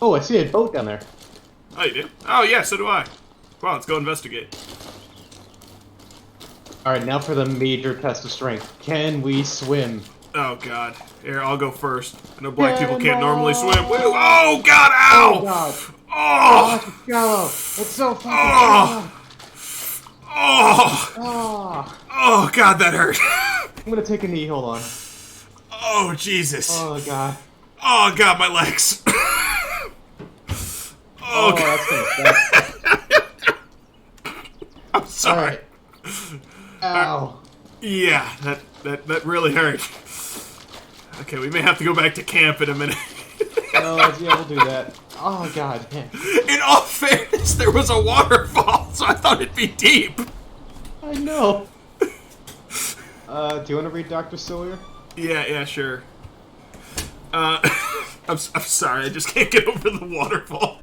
Oh, I see a boat down there. Oh, you did? Oh, yeah, so do I. Well, let's go investigate. Alright, now for the major test of strength. Can we swim? Oh, God. Here, I'll go first. I know black people can't normally swim. Woo! Oh, God, ow! Oh, God. Oh! It's shallow. It's so fucking Oh! Oh! Oh, Oh, God, that hurt. I'm gonna take a knee, hold on. Oh, Jesus. Oh, God. Oh, God, my legs. Oh, God. That's gonna suck. I'm sorry. Alright. Ow. Yeah, that really hurt. Okay, we may have to go back to camp in a minute. Oh, yeah, we'll do that. Oh, God, man. In all fairness, there was a waterfall, so I thought it'd be deep. I know. Do you want to read Dr. Sawyer? Yeah, sure. I'm sorry, I just can't get over the waterfall.